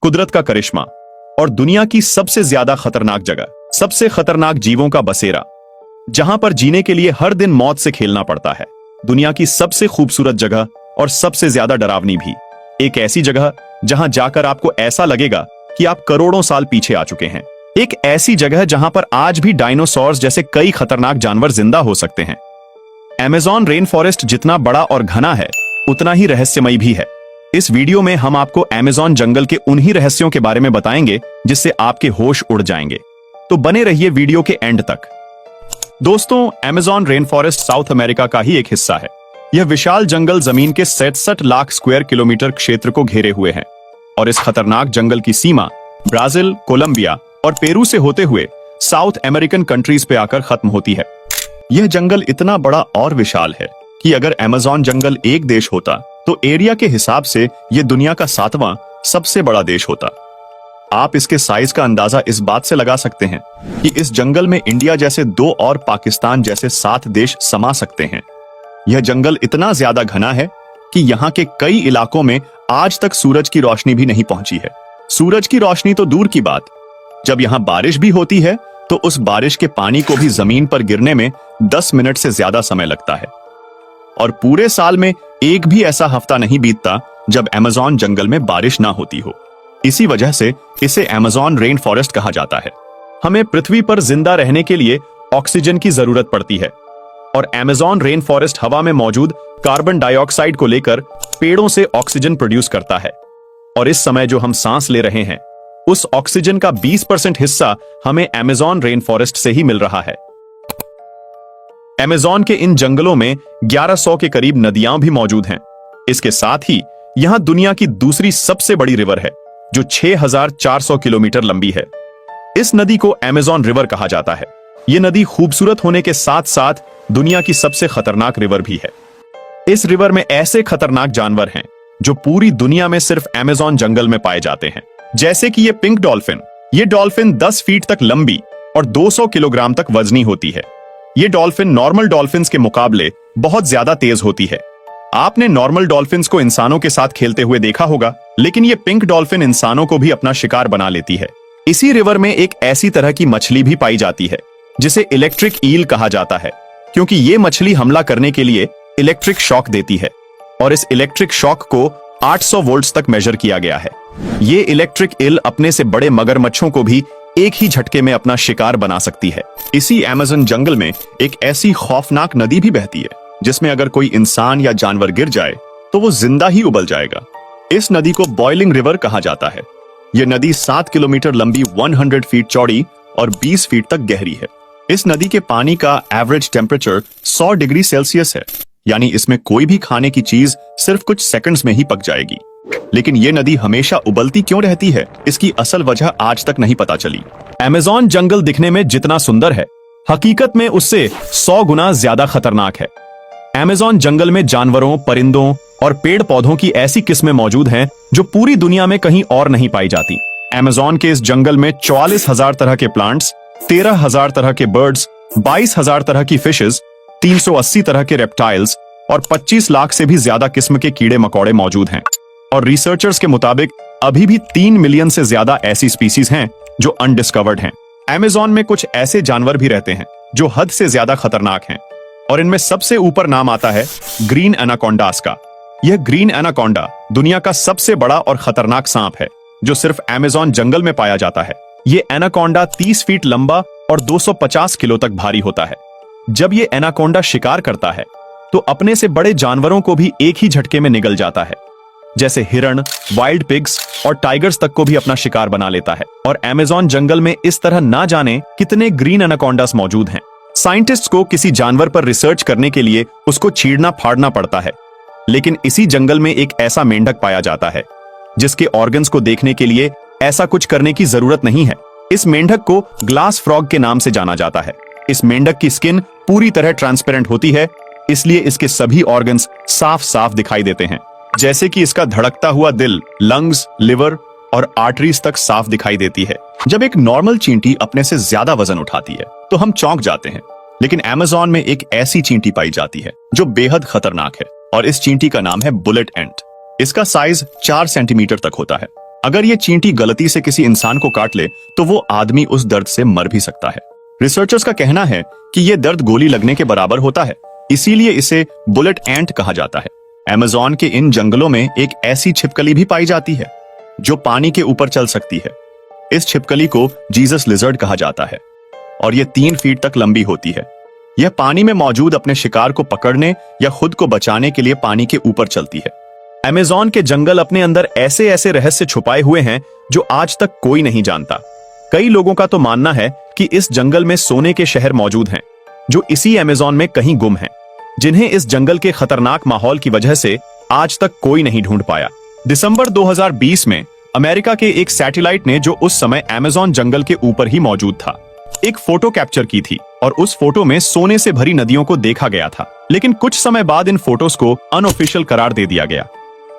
कुदरत का करिश्मा और दुनिया की सबसे ज्यादा खतरनाक जगह, सबसे खतरनाक जीवों का बसेरा, जहां पर जीने के लिए हर दिन मौत से खेलना पड़ता है। दुनिया की सबसे खूबसूरत जगह और सबसे ज्यादा डरावनी भी। एक ऐसी जगह जहां जाकर आपको ऐसा लगेगा कि आप करोड़ों साल पीछे आ चुके हैं। एक ऐसी जगह जहां पर आज भी डायनासोर्स जैसे कई खतरनाक जानवर जिंदा हो सकते हैं। अमेज़न रेन फॉरेस्ट जितना बड़ा और घना है, उतना ही रहस्यमयी भी है। इस वीडियो में हम आपको अमेज़न जंगल के उन्हीं रहस्यों के बारे में बताएंगे जिससे आपके होश उड़ जाएंगे। तो बने रहिए वीडियो के एंड तक। दोस्तों, Amazon rain forest south America का ही एक हिस्सा है। यह विशाल जंगल जमीन के 67 लाख स्क्वायर किलोमीटर क्षेत्र को घेरे हुए है और इस खतरनाक जंगल की सीमा ब्राजील, कोलंबिया और पेरू से होते हुए साउथ अमेरिकन कंट्रीज पे आकर खत्म होती है। यह जंगल इतना बड़ा और विशाल है कि अगर अमेज़न जंगल एक देश होता तो एरिया के हिसाब से यह दुनिया का 7वां सबसे बड़ा देश होता। आप इसके साइज का अंदाजा इस बात से लगा सकते हैं कि इस जंगल में इंडिया जैसे 2 और पाकिस्तान जैसे 7 देश समा सकते हैं। यह जंगल इतना ज्यादा घना है कि यहाँ के कई इलाकों में आज तक सूरज की रोशनी भी नहीं पहुंची है। सूरज की रोशनी तो दूर की बात, जब यहाँ बारिश भी होती है तो उस बारिश के पानी को भी जमीन पर गिरने में 10 मिनट से ज्यादा समय लगता है। और पूरे साल में एक भी ऐसा हफ्ता नहीं बीतता जब अमेज़न जंगल में बारिश ना होती हो। इसी वजह से इसे अमेज़न रेन फॉरेस्ट कहा जाता है। हमें पृथ्वी पर जिंदा रहने के लिए ऑक्सीजन की जरूरत पड़ती है और अमेज़न रेन फॉरेस्ट हवा में मौजूद कार्बन डाइऑक्साइड को लेकर पेड़ों से ऑक्सीजन प्रोड्यूस करता है। और इस समय जो हम सांस ले रहे हैं, उस ऑक्सीजन का 20% हिस्सा हमें अमेज़न रेन फॉरेस्ट से ही मिल रहा है। अमेज़न के इन जंगलों में 1100 के करीब नदियां भी मौजूद हैं। इसके साथ ही यहां दुनिया की दूसरी सबसे बड़ी रिवर है जो 6400 किलोमीटर लंबी है। इस नदी को अमेज़न रिवर कहा जाता है। यह नदी खूबसूरत होने के साथ साथ दुनिया की सबसे खतरनाक रिवर भी है। इस रिवर में ऐसे खतरनाक जानवर हैं जो पूरी दुनिया में सिर्फ अमेज़न जंगल में पाए जाते हैं, जैसे कि ये पिंक डॉल्फिन। ये डॉल्फिन 10 फीट तक लंबी और 200 किलोग्राम तक वजनी होती है। ये डॉल्फिन नॉर्मल डॉल्फिन्स के मुकाबले बहुत ज्यादा तेज होती है। आपने नॉर्मल डॉल्फिन्स को इंसानों के साथ खेलते हुए देखा होगा, लेकिन ये पिंक डॉल्फिन इंसानों को भी अपना शिकार बना लेती है। इसी रिवर में एक ऐसी तरह की मछली भी पाई जाती है जिसे इलेक्ट्रिक ईल कहा जाता है, क्योंकि ये मछली हमला करने के लिए इलेक्ट्रिक शॉक देती है और इस इलेक्ट्रिक शॉक को 800 वोल्ट्स तक मेजर किया गया है। ये इलेक्ट्रिक ईल अपने से बड़े मगरमच्छों को भी एक ही झटके में अपना शिकार बना सकती है। इसी अमेज़न जंगल में एक ऐसी खौफनाक नदी भी बहती है जिसमें अगर कोई इंसान या जानवर गिर जाए तो वो जिंदा ही उबल जाएगा। इस नदी को बॉइलिंग रिवर कहा जाता है। यह नदी 7 किलोमीटर लंबी, 100 फीट चौड़ी और 20 फीट तक गहरी है। इस नदी के पानी का एवरेज टेम्परेचर 100 डिग्री सेल्सियस है, यानी इसमें कोई भी खाने की चीज सिर्फ कुछ सेकंड्स में ही पक जाएगी। लेकिन ये नदी हमेशा उबलती क्यों रहती है, इसकी असल वजह आज तक नहीं पता चली। अमेज़न जंगल दिखने में जितना सुंदर है, हकीकत में उससे 100 गुना ज्यादा खतरनाक है। अमेज़न जंगल में जानवरों, परिंदों और पेड़ पौधों की ऐसी किस्में मौजूद हैं जो पूरी दुनिया में कहीं और नहीं पाई जाती। अमेज़न के इस जंगल में 44,000 तरह के प्लांट्स, 13,000 तरह के बर्ड्स, 22,000 तरह की फिशेस, 380 तरह के रेप्टाइल्स और 25 लाख से भी ज्यादा किस्म के कीड़े मकोड़े मौजूद हैं। और रिसर्चर्स के मुताबिक अभी भी 3 मिलियन से ज्यादा ऐसी स्पीसीज हैं जो अनडिस्कवर्ड हैं। अमेज़न में कुछ ऐसे जानवर भी रहते हैं जो हद से ज्यादा खतरनाक हैं और इनमें सबसे ऊपर नाम आता है ग्रीन एनाकोंडास का। यह ग्रीन एनाकोंडा दुनिया का सबसे बड़ा और खतरनाक सांप है जो सिर्फ अमेज़न जंगल में पाया जाता है। यह एनाकोंडा 30 फीट लंबा और 250 किलो तक भारी होता है। जब यह एनाकोंडा शिकार करता है तो अपने से बड़े जानवरों को भी एक ही झटके में निगल जाता है, जैसे हिरण, वाइल्ड पिग्स और टाइगर्स तक को भी अपना शिकार बना लेता है। और अमेज़न जंगल में इस तरह ना जाने कितने ग्रीन एनाकोंडास मौजूद हैं। साइंटिस्ट्स को किसी जानवर पर रिसर्च करने के लिए उसको चीरना फाड़ना पड़ता है, लेकिन इसी जंगल में एक ऐसा मेंढक पाया जाता है जिसके ऑर्गन्स को देखने के लिए ऐसा कुछ करने की जरूरत नहीं है। इस मेंढक को ग्लास फ्रॉग के नाम से जाना जाता है। इस मेंढक की स्किन पूरी तरह ट्रांसपेरेंट होती है, इसलिए इसके सभी ऑर्गन्स साफ साफ दिखाई देते हैं, जैसे कि इसका धड़कता हुआ दिल, लंग्स, लिवर और आर्टरीज तक साफ दिखाई देती है। जब एक नॉर्मल चींटी अपने से ज्यादा वजन उठाती है तो हम चौंक जाते हैं, लेकिन अमेज़न में एक ऐसी चींटी पाई जाती है जो बेहद खतरनाक है और इस चींटी का नाम है बुलेट एंट। इसका साइज 4 सेंटीमीटर तक होता है। अगर ये चींटी गलती से किसी इंसान को काट ले तो वो आदमी उस दर्द से मर भी सकता है। रिसर्चर्स का कहना है कि ये दर्द गोली लगने के बराबर होता है, इसीलिए इसे बुलेट एंट कहा जाता है। अमेज़न के इन जंगलों में एक ऐसी छिपकली भी पाई जाती है जो पानी के ऊपर चल सकती है। इस छिपकली को जीसस लिजर्ड कहा जाता है और यह 3 फीट तक लंबी होती है। यह पानी में मौजूद अपने शिकार को पकड़ने या खुद को बचाने के लिए पानी के ऊपर चलती है। अमेज़न के जंगल अपने अंदर ऐसे ऐसे रहस्य छुपाए हुए हैं जो आज तक कोई नहीं जानता। कई लोगों का तो मानना है कि इस जंगल में सोने के शहर मौजूद हैं जो इसी अमेज़न में कहीं गुम हैं, जिन्हें इस जंगल के खतरनाक माहौल की वजह से आज तक कोई नहीं ढूंढ पाया। दिसंबर 2020 में अमेरिका के एक सैटेलाइट ने, जो उस समय अमेज़न जंगल के ऊपर ही मौजूद था, एक फोटो कैप्चर की थी और उस फोटो में सोने से भरी नदियों को देखा गया था। लेकिन कुछ समय बाद इन फोटोज को अनऑफिशियल करार दे दिया गया।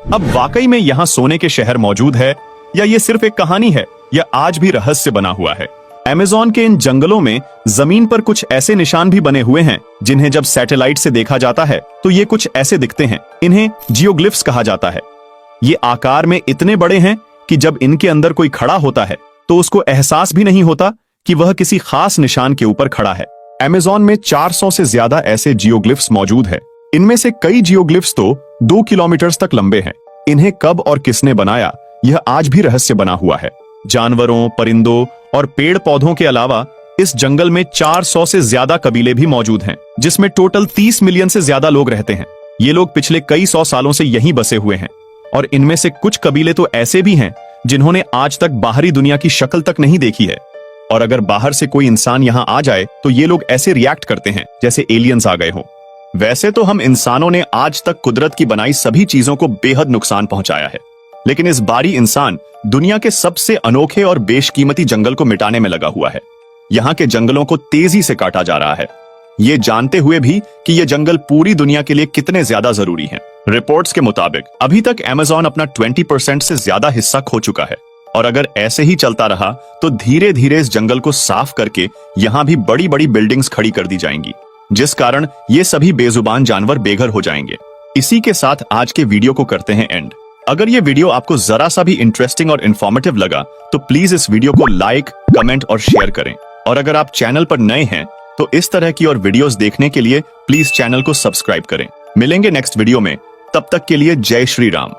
अब वाकई में यहाँ सोने के शहर मौजूद है या ये सिर्फ एक कहानी है या आज भी रहस्य बना हुआ है? अमेज़न के इन जंगलों में जमीन पर कुछ ऐसे निशान भी बने हुए हैं जिन्हें जब सैटेलाइट से देखा जाता है तो ये कुछ ऐसे दिखते हैं। इन्हें जियोग्लिफ्स कहा जाता है। ये आकार में इतने बड़े हैं कि जब इनके अंदर कोई खड़ा होता है तो उसको एहसास भी नहीं होता कि वह किसी खास निशान के ऊपर खड़ा है। अमेज़न में 400 से ज्यादा ऐसे जियोग्लिफ्स मौजूद है। इनमें से कई जियोग्लिफ्स तो 2 किलोमीटर तक लंबे हैं। इन्हें कब और किसने बनाया, यह आज भी रहस्य बना हुआ है। जानवरों, परिंदों और पेड़ पौधों के अलावा इस जंगल में 400 से ज्यादा कबीले भी मौजूद हैं, जिसमें टोटल 30 मिलियन से ज्यादा लोग रहते हैं। ये लोग पिछले कई 100 सालों से यहीं बसे हुए हैं और इनमें से कुछ कबीले तो ऐसे भी हैं जिन्होंने आज तक बाहरी दुनिया की शक्ल तक नहीं देखी है। और अगर बाहर से कोई इंसान यहाँ आ जाए तो ये लोग ऐसे रिएक्ट करते हैं जैसे एलियंस आ गए हों। वैसे तो हम इंसानों ने आज तक कुदरत की बनाई सभी चीजों को बेहद नुकसान पहुंचाया है, लेकिन इस बारी इंसान दुनिया के सबसे अनोखे और बेशकीमती जंगल को मिटाने में लगा हुआ है। यहाँ के जंगलों को तेजी से काटा जा रहा है, ये जानते हुए भी कि ये जंगल पूरी दुनिया के लिए कितने ज्यादा जरूरी हैं। रिपोर्ट्स के मुताबिक अभी तक अमेज़न अपना 20% से ज्यादा हिस्सा खो चुका है और अगर ऐसे ही चलता रहा तो धीरे धीरे इस जंगल को साफ करके यहाँ भी बड़ी बड़ी बिल्डिंग्स खड़ी कर दी जाएंगी, जिस कारण ये सभी बेजुबान जानवर बेघर हो जाएंगे। इसी के साथ आज के वीडियो को करते हैं एंड। अगर ये वीडियो आपको जरा सा भी इंटरेस्टिंग और इन्फॉर्मेटिव लगा तो प्लीज इस वीडियो को लाइक, कमेंट और शेयर करें। और अगर आप चैनल पर नए हैं तो इस तरह की और वीडियोस देखने के लिए प्लीज चैनल को सब्सक्राइब करें। मिलेंगे नेक्स्ट वीडियो में, तब तक के लिए जय श्री राम।